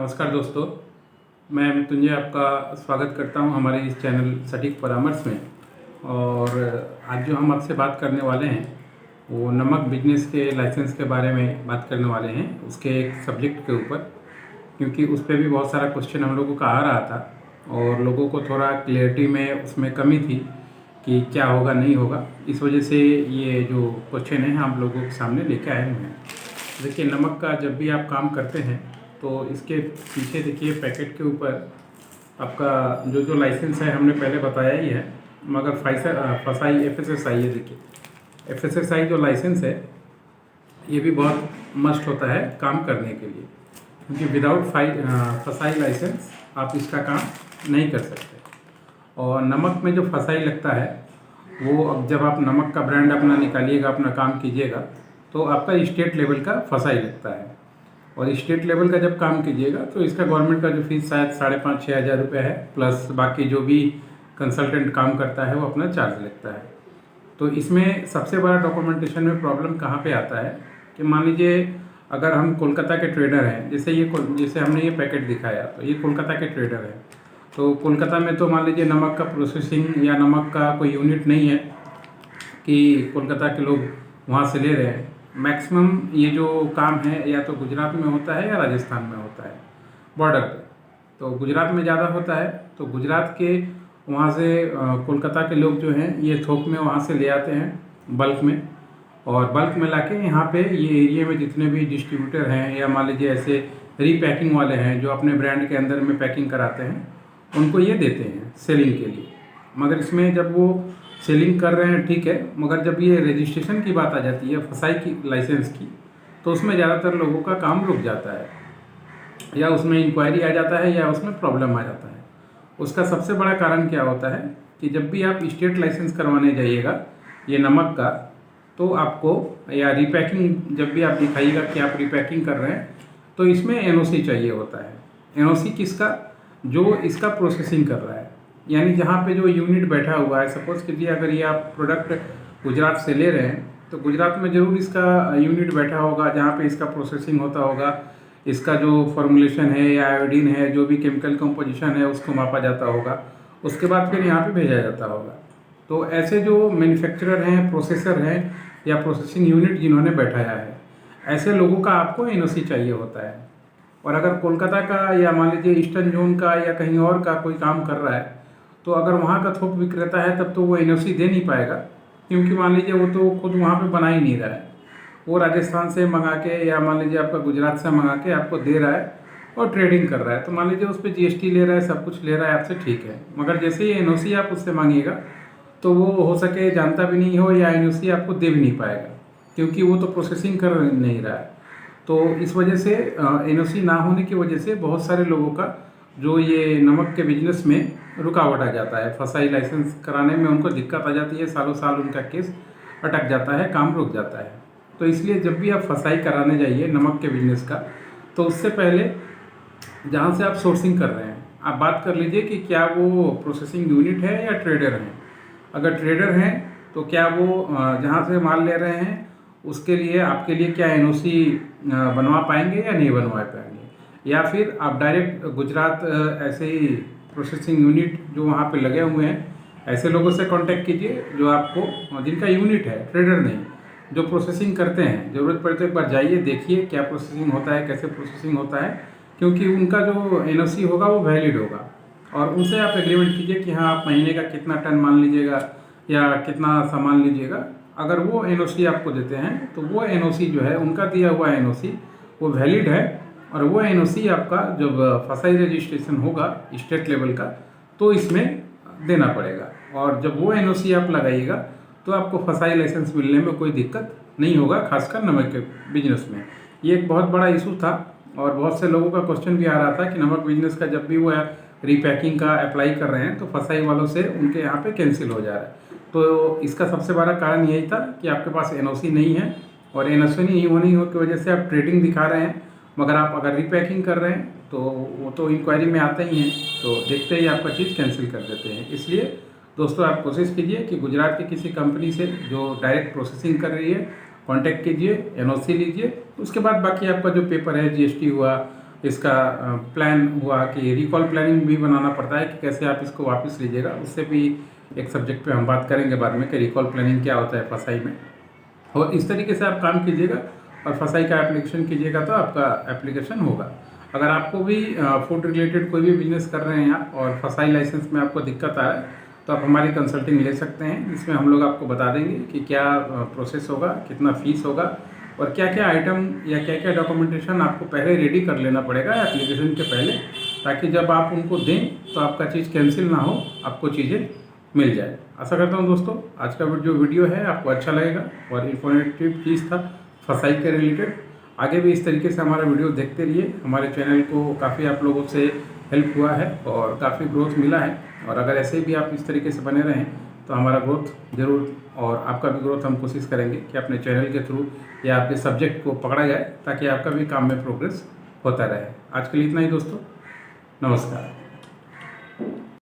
नमस्कार दोस्तों, मैं मृत्युंजय आपका स्वागत करता हूं हमारे इस चैनल सटीक परामर्श में। और आज जो हम आपसे बात करने वाले हैं वो नमक बिजनेस के लाइसेंस के बारे में बात करने वाले हैं, उसके एक सब्जेक्ट के ऊपर, क्योंकि उस पर भी बहुत सारा क्वेश्चन हम लोगों का आ रहा था और लोगों को थोड़ा क्लियरिटी में उसमें कमी थी कि क्या होगा नहीं होगा। इस वजह से ये जो क्वेश्चन है हम लोगों के सामने लेके आए हुए हैं। देखिए, नमक का जब भी आप काम करते हैं तो इसके पीछे देखिए पैकेट के ऊपर आपका जो जो लाइसेंस है हमने पहले बताया ही है, मगर फसाई FSSAI है। देखिए FSSAI जो लाइसेंस है ये भी बहुत मस्ट होता है काम करने के लिए, क्योंकि विदाउट फसाई लाइसेंस आप इसका काम नहीं कर सकते। और नमक में जो फसाई लगता है वो अब जब आप नमक का ब्रांड अपना निकालिएगा, अपना काम कीजिएगा, तो आपका स्टेट लेवल का फसाई लगता है। और स्टेट लेवल का जब काम कीजिएगा तो इसका गवर्नमेंट का जो फीस शायद 5,500-6 हज़ार रुपये है, प्लस बाकी जो भी कंसल्टेंट काम करता है वो अपना चार्ज लगता है। तो इसमें सबसे बड़ा डॉक्यूमेंटेशन में प्रॉब्लम कहाँ पे आता है कि मान लीजिए अगर हम कोलकाता के ट्रेडर हैं, जैसे हमने ये पैकेट दिखाया, तो ये कोलकाता के ट्रेडर हैं। तो कोलकाता में तो मान लीजिए नमक का प्रोसेसिंग या नमक का कोई यूनिट नहीं है कि कोलकाता के लोग वहाँ से ले रहे हैं। मैक्सिमम ये जो काम है या तो गुजरात में होता है या राजस्थान में होता है बॉर्डर पे। तो गुजरात में ज़्यादा होता है, तो गुजरात के वहाँ से कोलकाता के लोग जो हैं ये थोक में वहाँ से ले आते हैं बल्क में, और बल्क में लाके यहाँ पे ये एरिया में जितने भी डिस्ट्रीब्यूटर हैं या मान लीजिए ऐसे रीपैकिंग वाले हैं जो अपने ब्रांड के अंदर में पैकिंग कराते हैं, उनको ये देते हैं सेलिंग के लिए। मगर इसमें जब वो सेलिंग कर रहे हैं ठीक है, मगर जब ये रजिस्ट्रेशन की बात आ जाती है फसाई की लाइसेंस की, तो उसमें ज़्यादातर लोगों का काम रुक जाता है, या उसमें इंक्वायरी आ जाता है या उसमें प्रॉब्लम आ जाता है। उसका सबसे बड़ा कारण क्या होता है कि जब भी आप स्टेट लाइसेंस करवाने जाइएगा ये नमक का, तो आपको या रीपैकिंग जब भी आप दिखाइएगा कि आप रीपैकिंग कर रहे हैं, तो इसमें NOC चाहिए होता है। NOC किसका? जो इसका प्रोसेसिंग कर रहा है, यानी जहाँ पे जो यूनिट बैठा हुआ है। सपोज़ कीजिए अगर ये आप प्रोडक्ट गुजरात से ले रहे हैं तो गुजरात में ज़रूर इसका यूनिट बैठा होगा जहाँ पे इसका प्रोसेसिंग होता होगा, इसका जो फॉर्मुलेशन है या आयोडीन है, जो भी केमिकल कंपोजिशन है उसको मापा जाता होगा, उसके बाद फिर यहाँ पे भेजा जाता होगा। तो ऐसे जो मैन्युफैक्चरर हैं, प्रोसेसर हैं या प्रोसेसिंग यूनिट जिन्होंने बैठाया है, ऐसे लोगों का आपको NOC चाहिए होता है। और अगर कोलकाता का या मान लीजिए ईस्टर्न जोन का या कहीं और का कोई काम कर रहा है, तो अगर वहाँ का थोक विक्रेता है तब तो वो NOC दे नहीं पाएगा, क्योंकि मान लीजिए वो तो खुद वहाँ पे बना ही नहीं रहा है, वो राजस्थान से मंगा के या मान लीजिए आपका गुजरात से मंगा के आपको दे रहा है और ट्रेडिंग कर रहा है। तो मान लीजिए उस पर GST ले रहा है, सब कुछ ले रहा है आपसे, ठीक है। मगर जैसे ही NOC आप उससे मांगिएगा तो वो हो सके जानता भी नहीं हो या NOC आपको दे भी नहीं पाएगा, क्योंकि वो तो प्रोसेसिंग कर नहीं रहा है। तो इस वजह से NOC ना होने की वजह से बहुत सारे लोगों का जो ये नमक के बिजनेस में रुकावट आ जाता है। फसाई लाइसेंस कराने में उनको दिक्कत आ जाती है, सालों साल उनका केस अटक जाता है, काम रुक जाता है। तो इसलिए जब भी आप फसाई कराने जाइए नमक के बिजनेस का, तो उससे पहले जहाँ से आप सोर्सिंग कर रहे हैं आप बात कर लीजिए कि क्या वो प्रोसेसिंग यूनिट है या ट्रेडर हैं। अगर ट्रेडर हैं तो क्या वो जहाँ से माल ले रहे हैं उसके लिए आपके लिए क्या NOC बनवा पाएंगे या नहीं बनवा पाएंगे, या फिर आप डायरेक्ट गुजरात ऐसे ही प्रोसेसिंग यूनिट जो वहाँ पे लगे हुए हैं ऐसे लोगों से कांटेक्ट कीजिए जो आपको जिनका यूनिट है, ट्रेडर नहीं, जो प्रोसेसिंग करते हैं। ज़रूरत पड़े तो एक बार जाइए, देखिए क्या प्रोसेसिंग होता है, कैसे प्रोसेसिंग होता है, क्योंकि उनका जो NOC होगा वो वैलिड होगा। और उनसे आप एग्रीमेंट कीजिए कि हाँ आप महीने का कितना टन मान लीजिएगा या कितना सामान लीजिएगा। अगर वो NOC आपको देते हैं तो वो NOC जो है उनका दिया हुआ NOC वो वैलिड है, और वो NOC आपका जब फसाई रजिस्ट्रेशन होगा स्टेट लेवल का तो इसमें देना पड़ेगा। और जब वो NOC आप लगाइएगा तो आपको फसाई लाइसेंस मिलने में कोई दिक्कत नहीं होगा, खासकर नमक के बिजनेस में। ये एक बहुत बड़ा इशू था और बहुत से लोगों का क्वेश्चन भी आ रहा था कि नमक बिजनेस का जब भी वो रीपैकिंग का अप्लाई कर रहे हैं तो फसाई वालों से उनके यहाँ पे कैंसिल हो जा रहा है। तो इसका सबसे बड़ा कारण यही था कि आपके पास NOC नहीं है, और NOC नहीं होने की वजह से आप ट्रेडिंग दिखा रहे हैं, मगर आप अगर रीपैकिंग कर रहे हैं तो वो तो इंक्वायरी में आते ही हैं, तो देखते ही आपका चीज़ कैंसिल कर देते हैं। इसलिए दोस्तों आप कोशिश कीजिए कि गुजरात की किसी कंपनी से जो डायरेक्ट प्रोसेसिंग कर रही है कांटेक्ट कीजिए, NOC लीजिए, उसके बाद बाकी आपका जो पेपर है GST हुआ, इसका प्लान हुआ कि रिकॉल प्लानिंग भी बनाना पड़ता है कि कैसे आप इसको वापस लीजिएगा, उससे भी एक सब्जेक्ट पे हम बात करेंगे बाद में कि रिकॉल प्लानिंग क्या होता है फसाई में। और इस तरीके से आप काम कीजिएगा और फसाई का एप्लीकेशन कीजिएगा तो आपका एप्लीकेशन होगा। अगर आपको भी फूड रिलेटेड कोई भी बिजनेस कर रहे हैं आप और फसाई लाइसेंस में आपको दिक्कत आ रहा है तो आप हमारी कंसल्टिंग ले सकते हैं, जिसमें हम लोग आपको बता देंगे कि क्या प्रोसेस होगा, कितना फ़ीस होगा और क्या क्या आइटम या क्या क्या डॉक्यूमेंटेशन आपको पहले रेडी कर लेना पड़ेगा एप्लीकेशन के पहले, ताकि जब आप उनको दें तो आपका चीज़ कैंसिल ना हो, आपको चीज़ें मिल जाए। आशा करता हूँ दोस्तों आज का जो वीडियो है आपको अच्छा लगेगा और इन्फॉर्मेटिव चीज़ था फसाई के रिलेटेड। आगे भी इस तरीके से हमारा वीडियो देखते रहिए। हमारे चैनल को काफ़ी आप लोगों से हेल्प हुआ है और काफ़ी ग्रोथ मिला है, और अगर ऐसे भी आप इस तरीके से बने रहें तो हमारा ग्रोथ ज़रूर और आपका भी ग्रोथ हम कोशिश करेंगे कि अपने चैनल के थ्रू या आपके सब्जेक्ट को पकड़ा जाए ताकि आपका भी काम में प्रोग्रेस होता रहे। आज के लिए इतना ही दोस्तों, नमस्कार।